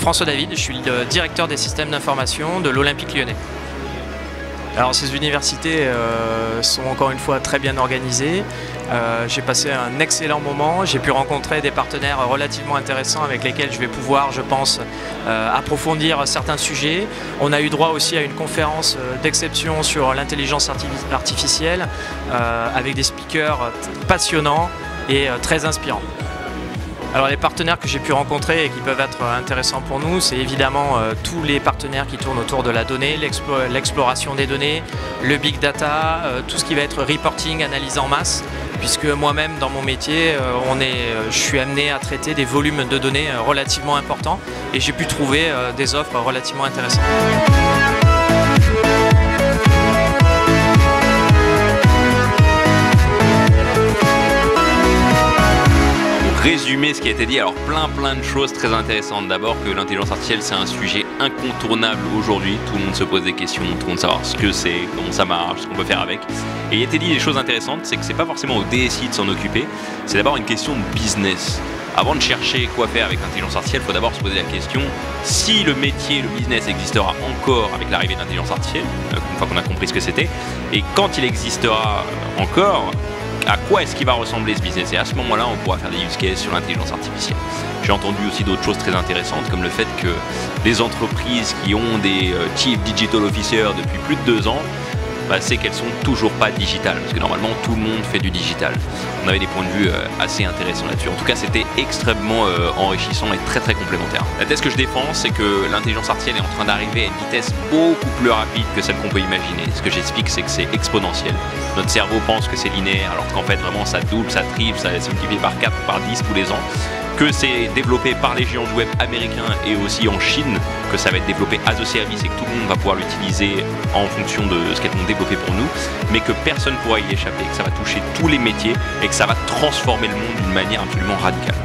François David, je suis le directeur des systèmes d'information de l'Olympique Lyonnais. Alors ces universités sont encore une fois très bien organisées. J'ai passé un excellent moment, j'ai pu rencontrer des partenaires relativement intéressants avec lesquels je vais pouvoir, je pense, approfondir certains sujets. On a eu droit aussi à une conférence d'exception sur l'intelligence artificielle avec des speakers passionnants et très inspirants. Alors les partenaires que j'ai pu rencontrer et qui peuvent être intéressants pour nous, c'est évidemment tous les partenaires qui tournent autour de la donnée, l'exploration des données, le big data, tout ce qui va être reporting, analyse en masse, puisque moi-même dans mon métier, je suis amené à traiter des volumes de données relativement importants et j'ai pu trouver des offres relativement intéressantes. Résumer ce qui a été dit, alors plein de choses très intéressantes. D'abord que l'intelligence artificielle c'est un sujet incontournable aujourd'hui, tout le monde se pose des questions, tout le monde savoir ce que c'est, comment ça marche, ce qu'on peut faire avec. Et il a été dit des choses intéressantes, c'est que c'est pas forcément au DSI de s'en occuper, c'est d'abord une question de business. Avant de chercher quoi faire avec l'intelligence artificielle, il faut d'abord se poser la question si le métier, le business existera encore avec l'arrivée de l'intelligence artificielle, une fois qu'on a compris ce que c'était, et quand il existera encore, à quoi est-ce qu'il va ressembler ce business? Et à ce moment-là, on pourra faire des use cases sur l'intelligence artificielle. J'ai entendu aussi d'autres choses très intéressantes, comme le fait que les entreprises qui ont des Chief Digital Officers depuis plus de 2 ans, c'est qu'elles sont toujours pas digitales, parce que normalement tout le monde fait du digital. On avait des points de vue assez intéressants là-dessus. En tout cas, c'était extrêmement enrichissant et très complémentaire. La thèse que je défends, c'est que l'intelligence artificielle est en train d'arriver à une vitesse beaucoup plus rapide que celle qu'on peut imaginer. Ce que j'explique, c'est que c'est exponentiel. Notre cerveau pense que c'est linéaire, alors qu'en fait vraiment ça double, ça triple, ça se multiplie par 4, par 10 tous les ans. Que c'est développé par les géants du web américains et aussi en Chine, que ça va être développé as a service et que tout le monde va pouvoir l'utiliser en fonction de ce qu'elles vont développer pour nous, mais que personne ne pourra y échapper, que ça va toucher tous les métiers et que ça va transformer le monde d'une manière absolument radicale.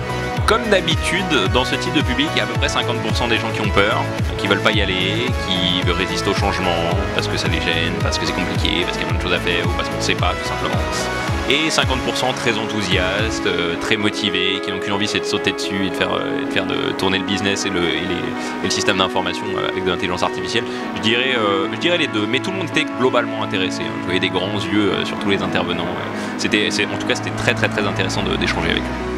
Comme d'habitude, dans ce type de public, il y a à peu près 50% des gens qui ont peur, qui veulent pas y aller, qui résistent au changement, parce que ça les gêne, parce que c'est compliqué, parce qu'il y a plein de choses à faire, ou parce qu'on ne sait pas, tout simplement. Et 50% très enthousiastes, très motivés, qui n'ont qu'une envie, c'est de sauter dessus et de tourner le business et le système d'information avec de l'intelligence artificielle. Je dirais les deux, mais tout le monde était globalement intéressé. Je voyais des grands yeux sur tous les intervenants. En tout cas, c'était très intéressant d'échanger avec eux.